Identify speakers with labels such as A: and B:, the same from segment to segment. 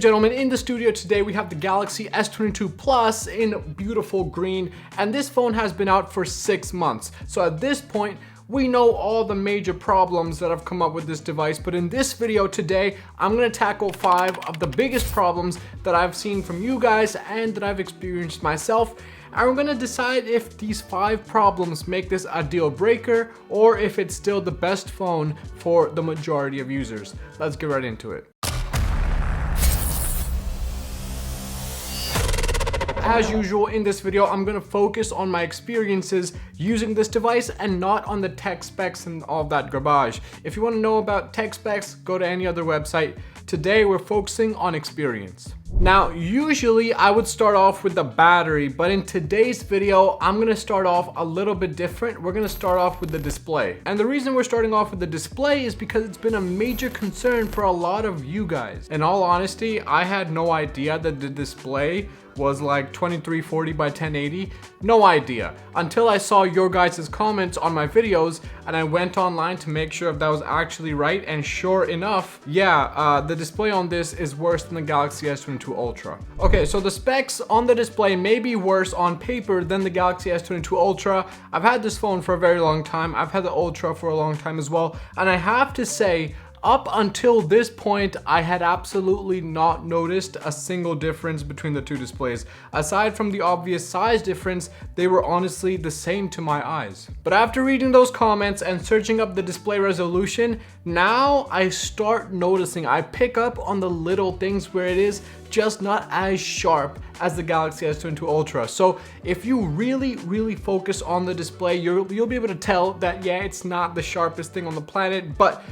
A: gentlemen, in the studio today we have the Galaxy S22 Plus in beautiful green, and this phone has been out for 6 months. So at this point, we know all the major problems that have come up with this device, but in this video today, I'm gonna tackle 5 of the biggest problems that I've seen from you guys and that I've experienced myself. And we're gonna decide if these 5 problems make this a deal breaker or if it's still the best phone for the majority of users. Let's get right into it. As usual, in this video, I'm gonna focus on my experiences using this device and not on the tech specs and all that garbage. If you wanna know about tech specs, go to any other website. Today, we're focusing on experience. Now, usually I would start off with the battery, but in today's video, I'm gonna start off a little bit different. We're gonna start off with the display. And the reason we're starting off with the display is because it's been a major concern for a lot of you guys. In all honesty, I had no idea that the display was like 2340 by 1080. No idea. Until I saw your guys' comments on my videos and I went online to make sure if that was actually right, and sure enough, yeah, the display on this is worse than the Galaxy S22 Ultra. Okay, so the specs on the display may be worse on paper than the Galaxy S22 Ultra. I've had this phone for a very long time. I've had the Ultra for a long time as well, and I have to say, up until this point, I had absolutely not noticed a single difference between the two displays. Aside from the obvious size difference, they were honestly the same to my eyes. But after reading those comments and searching up the display resolution, now I start noticing, I pick up on the little things where it is just not as sharp as the Galaxy S22 Ultra. So if you really focus on the display, you'll be able to tell that, yeah, it's not the sharpest thing on the planet, but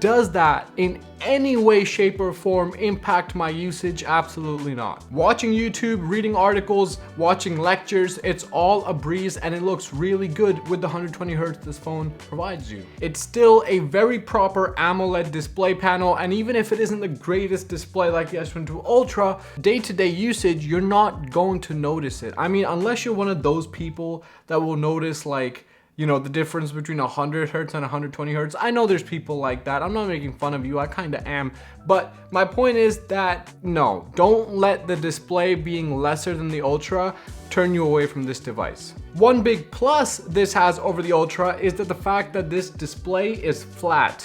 A: does that in any way, shape, or form impact my usage? Absolutely not. Watching YouTube, reading articles, watching lectures, it's all a breeze and it looks really good with the 120 Hz this phone provides you. It's still a very proper AMOLED display panel, and even if it isn't the greatest display like the S22 Ultra, day-to-day usage, you're not going to notice it. I mean, unless you're one of those people that will notice, like, you know, the difference between 100 Hz and 120 Hz. I know there's people like that. I'm not making fun of you, I kinda am. But my point is that, no, don't let the display being lesser than the Ultra turn you away from this device. One big plus this has over the Ultra is that the fact that this display is flat.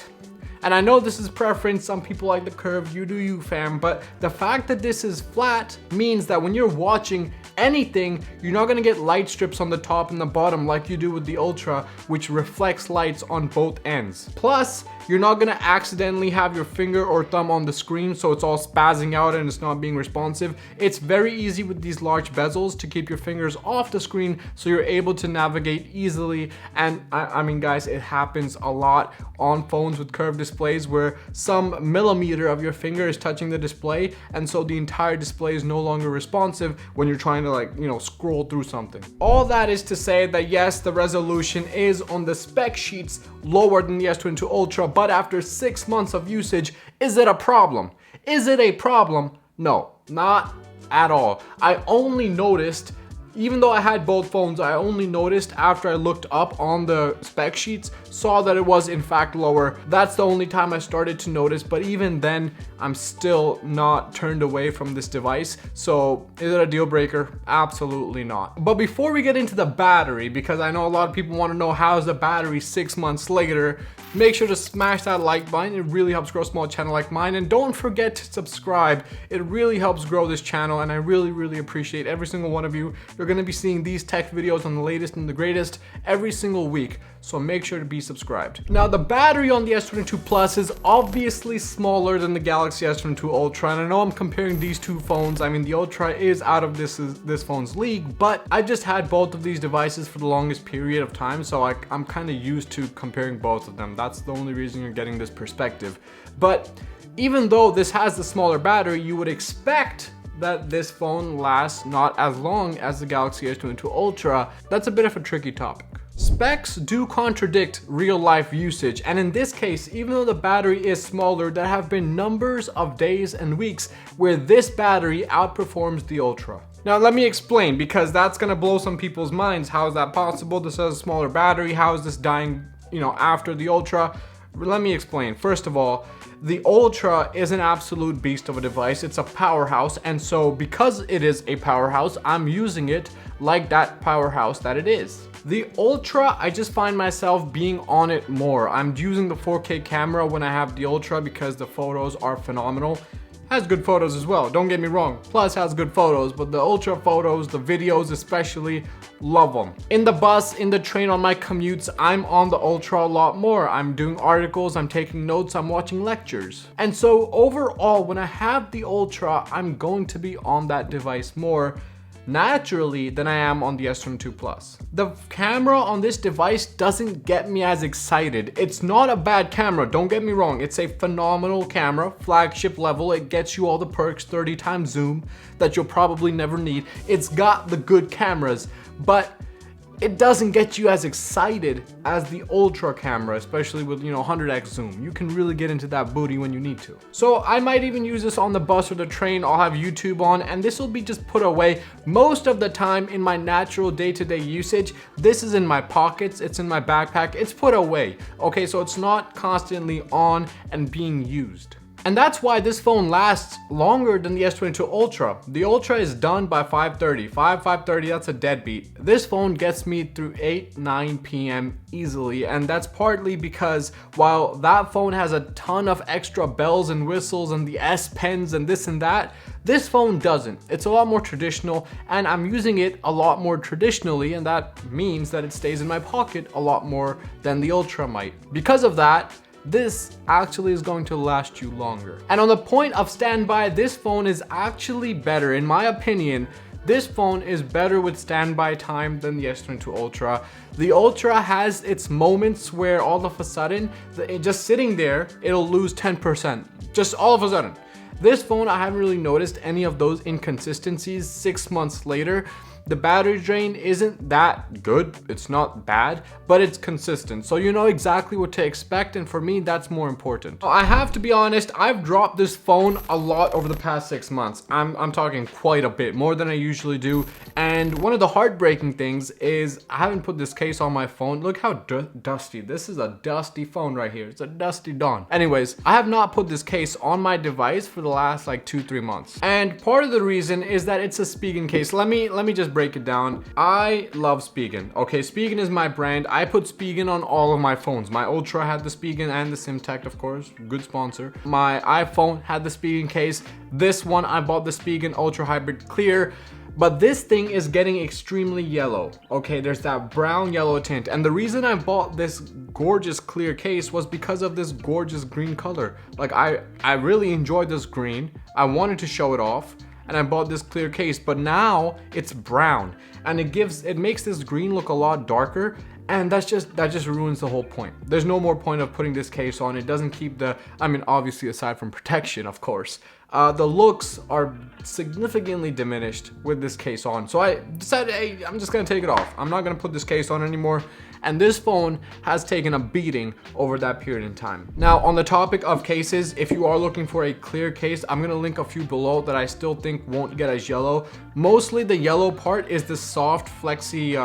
A: And I know this is preference, some people like the curve, you do you fam, but the fact that this is flat means that when you're watching anything, you're not gonna get light strips on the top and the bottom like you do with the Ultra, which reflects lights on both ends. Plus, you're not gonna accidentally have your finger or thumb on the screen so it's all spazzing out and it's not being responsive. It's very easy with these large bezels to keep your fingers off the screen so you're able to navigate easily. And I mean guys, it happens a lot on phones with curved displays where some millimeter of your finger is touching the display, and so the entire display is no longer responsive when you're trying to, like, you know, scroll through something. All that is to say that yes, the resolution is on the spec sheets lower than the S22 Ultra, but after 6 months of usage, is it a problem? Is it a problem? No, not at all. I only noticed, even though I had both phones, I only noticed after I looked up on the spec sheets, saw that it was in fact lower. That's the only time I started to notice, but even then, I'm still not turned away from this device. So is it a deal breaker? Absolutely not. But before we get into the battery, because I know a lot of people want to know how's the battery 6 months later, make sure to smash that like button. It really helps grow a small channel like mine. And don't forget to subscribe. It really helps grow this channel, and I really appreciate every single one of you. You're going to be seeing these tech videos on the latest and the greatest every single week, so make sure to be subscribed. Now, the battery on the S22 Plus is obviously smaller than the Galaxy S22 Ultra, and I know I'm comparing these two phones. I mean, the Ultra is out of this phone's league, but I just had both of these devices for the longest period of time, so I'm kind of used to comparing both of them. That's the only reason you're getting this perspective. But even though this has the smaller battery, you would expect that this phone lasts not as long as the Galaxy S22 Ultra. That's a bit of a tricky topic. Specs do contradict real life usage, and in this case, even though the battery is smaller, there have been numbers of days and weeks where this battery outperforms the Ultra. Now let me explain, because that's gonna blow some people's minds. How is that possible? This has a smaller battery. How is this dying, after the Ultra? Let me explain. First of all, The Ultra is an absolute beast of a device. It's a powerhouse, and so because it is a powerhouse, I'm using it like that powerhouse that it is. The Ultra, I just find myself being on it more. I'm using the 4K camera when I have the Ultra because the photos are phenomenal. Has good photos as well, don't get me wrong. Plus has good photos, but the Ultra photos, the videos especially, love them. In the bus, in the train, on my commutes, I'm on the Ultra a lot more. I'm doing articles, I'm taking notes, I'm watching lectures. And so overall, when I have the Ultra, I'm going to be on that device more naturally than I am on the S22 Plus. The camera on this device doesn't get me as excited. It's not a bad camera, don't get me wrong. It's a phenomenal camera, flagship level. It gets you all the perks, 30 times zoom that you'll probably never need. It's got the good cameras, but it doesn't get you as excited as the Ultra camera, especially with, 100x zoom. You can really get into that booty when you need to. So I might even use this on the bus or the train. I'll have YouTube on, and this will be just put away. Most of the time in my natural day-to-day usage, this is in my pockets, it's in my backpack, it's put away. Okay, so it's not constantly on and being used. And that's why this phone lasts longer than the S22 Ultra. The Ultra is done by 5:30. 5:30, that's a deadbeat. This phone gets me through 9 p.m. easily, and that's partly because while that phone has a ton of extra bells and whistles and the S Pens and this and that, this phone doesn't. It's a lot more traditional, and I'm using it a lot more traditionally, and that means that it stays in my pocket a lot more than the Ultra might. Because of that, this actually is going to last you longer. And on the point of standby, this phone is actually better. In my opinion, this phone is better with standby time than the S22 Ultra. The Ultra has its moments where all of a sudden, just sitting there, it'll lose 10%. Just all of a sudden. This phone, I haven't really noticed any of those inconsistencies 6 months later. The battery drain isn't that good, it's not bad, but it's consistent. So you know exactly what to expect, and for me, that's more important. I have to be honest, I've dropped this phone a lot over the past 6 months. I'm talking quite a bit, more than I usually do. And one of the heartbreaking things is I haven't put this case on my phone. Look how dusty, this is a dusty phone right here. It's a dusty dawn. Anyways, I have not put this case on my device for the last like 2-3 months. And part of the reason is that it's a Spigen case. Let me just break it down. I love Spigen. Okay, Spigen is my brand. I put Spigen on all of my phones. My Ultra had the Spigen and the SimTech, of course. Good sponsor. My iPhone had the Spigen case. This one, I bought the Spigen Ultra Hybrid Clear. But this thing is getting extremely yellow. Okay, there's that brown yellow tint. And the reason I bought this gorgeous clear case was because of this gorgeous green color. Like I really enjoyed this green. I wanted to show it off, and I bought this clear case, but now it's brown, and it makes this green look a lot darker, and that just ruins the whole point. There's no more point of putting this case on. It doesn't keep obviously aside from protection, of course, the looks are significantly diminished with this case on. So I decided, hey, I'm just gonna take it off. I'm not gonna put this case on anymore. And this phone has taken a beating over that period in time. Now, on the topic of cases, if you are looking for a clear case, I'm gonna link a few below that I still think won't get as yellow. Mostly the yellow part is the soft, flexy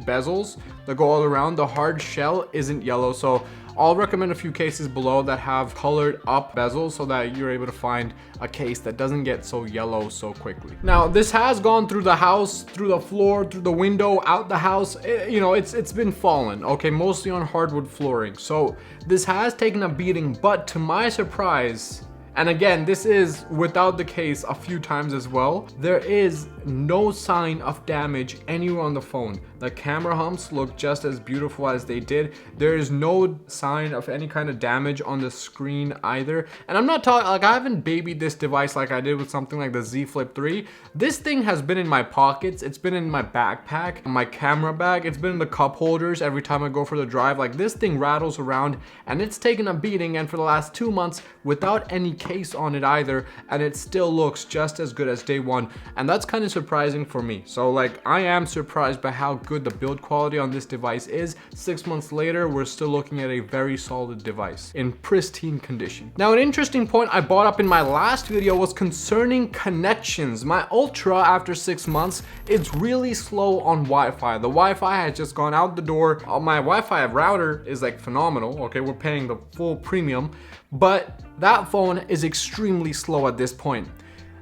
A: bezels that go all around. The hard shell isn't yellow, so I'll recommend a few cases below that have colored up bezels so that you're able to find a case that doesn't get so yellow so quickly. Now, this has gone through the house, through the floor, through the window, out the house. It's been fallen, okay, mostly on hardwood flooring. So this has taken a beating, but to my surprise, and again, this is without the case a few times as well, there is no sign of damage anywhere on the phone. The camera humps look just as beautiful as they did. There is no sign of any kind of damage on the screen either. And I'm not talking, like, I haven't babied this device like I did with something like the Z Flip 3. This thing has been in my pockets, it's been in my backpack, my camera bag, it's been in the cup holders every time I go for the drive. Like, this thing rattles around, and it's taken a beating, and for the last 2 months without any case on it either, and it still looks just as good as day one. And that's kind of surprising for me. So like, I am surprised by how good good the build quality on this device is. 6 months later, we're still looking at a very solid device in pristine condition. Now, an interesting point I brought up in my last video was concerning connections. My Ultra, after 6 months, it's really slow on Wi-Fi. The Wi-Fi has just gone out the door. My Wi-Fi router is like phenomenal. Okay, we're paying the full premium, but that phone is extremely slow at this point.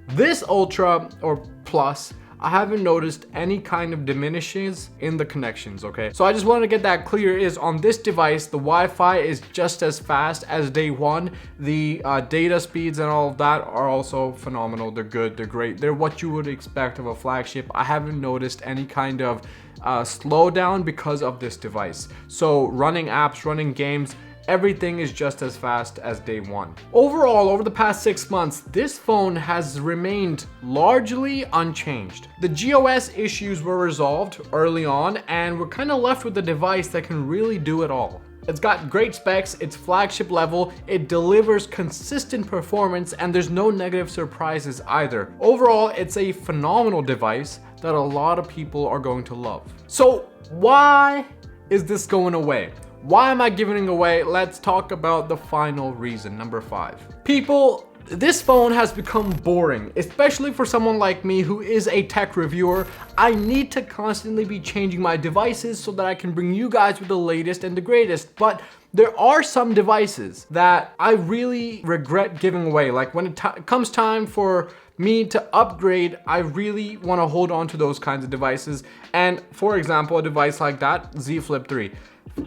A: This Ultra or Plus, I haven't noticed any kind of diminishes in the connections, okay? So I just wanted to get that clear, is on this device, the Wi-Fi is just as fast as day one. The data speeds and all of that are also phenomenal. They're good, they're great. They're what you would expect of a flagship. I haven't noticed any kind of slowdown because of this device. So running apps, running games, everything is just as fast as day one. Overall, over the past 6 months, this phone has remained largely unchanged. The GOS issues were resolved early on, and we're kind of left with a device that can really do it all. It's got great specs, it's flagship level, it delivers consistent performance, and there's no negative surprises either. Overall, it's a phenomenal device that a lot of people are going to love. So why is this going away? Why am I giving it away? Let's talk about the final reason, number 5. People, this phone has become boring, especially for someone like me who is a tech reviewer. I need to constantly be changing my devices so that I can bring you guys with the latest and the greatest. But there are some devices that I really regret giving away. Like when it comes time for me to upgrade, I really want to hold on to those kinds of devices. And for example, a device like that, Z Flip 3.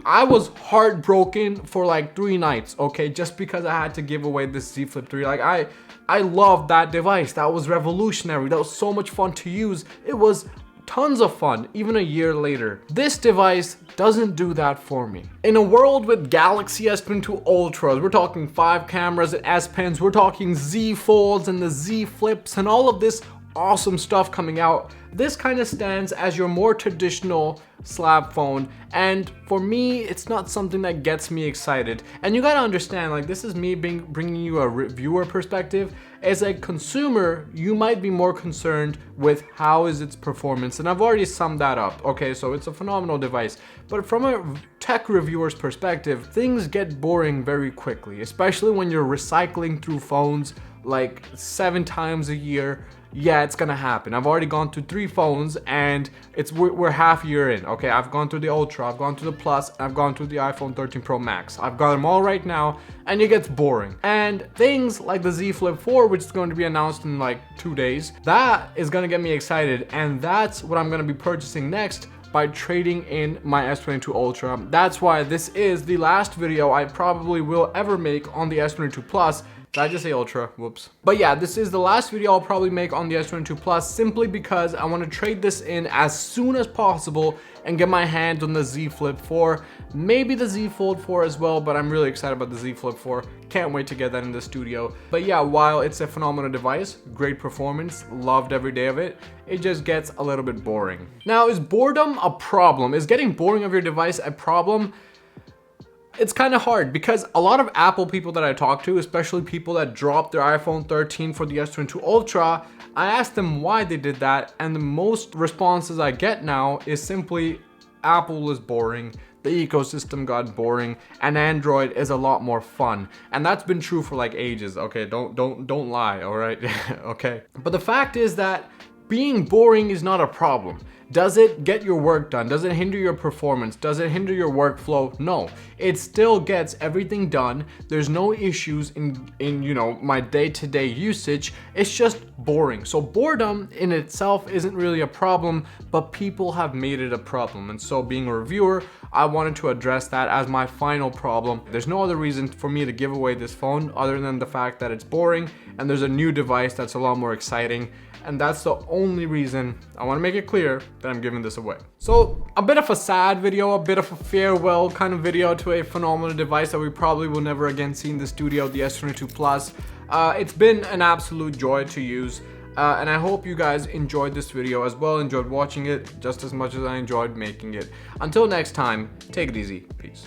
A: I was heartbroken for like 3 nights, okay, just because I had to give away this Z Flip 3. Like I loved that device. That was revolutionary. That was so much fun to use. It was tons of fun, even a year later. This device doesn't do that for me. In a world with Galaxy S22 Ultras, we're talking 5 cameras and S Pens, we're talking Z Folds and the Z Flips and all of this awesome stuff coming out. This kind of stands as your more traditional slab phone, and for me, it's not something that gets me excited. And you gotta understand, like, this is me bringing you a reviewer perspective. As a consumer, you might be more concerned with how is its performance, and I've already summed that up. Okay, so it's a phenomenal device, but from a tech reviewer's perspective, things get boring very quickly, especially when you're recycling through phones like 7 times a year. Yeah, it's gonna happen. I've already gone through 3 phones, and we're half a year in. Okay, I've gone through the Ultra, I've gone through the Plus, and I've gone through the iPhone 13 Pro Max. I've got them all right now, and it gets boring. And things like the Z Flip 4, which is going to be announced in like 2 days, that is gonna get me excited, and that's what I'm gonna be purchasing next by trading in my S22 Ultra. That's why this is the last video I probably will ever make on the S22 Plus. Did I just say Ultra? Whoops. But yeah, this is the last video I'll probably make on the S22 Plus, simply because I want to trade this in as soon as possible and get my hands on the Z Flip 4, maybe the Z Fold 4 as well, but I'm really excited about the Z Flip 4. Can't wait to get that in the studio. But yeah, while it's a phenomenal device, great performance, loved every day of it, it just gets a little bit boring. Now, is boredom a problem? Is getting boring of your device a problem? It's kind of hard, because a lot of Apple people that I talk to, especially people that dropped their iPhone 13 for the S22 Ultra, I asked them why they did that, and the most responses I get now is simply Apple is boring, the ecosystem got boring, and Android is a lot more fun. And that's been true for like ages. Okay, don't lie, all right? Okay. But the fact is that being boring is not a problem. Does it get your work done? Does it hinder your performance? Does it hinder your workflow? No, it still gets everything done. There's no issues in you know, my day-to-day usage. It's just boring. So boredom in itself isn't really a problem, but people have made it a problem. And so being a reviewer, I wanted to address that as my final problem. There's no other reason for me to give away this phone other than the fact that it's boring and there's a new device that's a lot more exciting. And that's the only reason I want to make it clear that I'm giving this away. So a bit of a sad video, a bit of a farewell kind of video to a phenomenal device that we probably will never again see in the studio, the S22 Plus. It's been an absolute joy to use. And I hope you guys enjoyed this video as well, enjoyed watching it just as much as I enjoyed making it. Until next time, take it easy. Peace.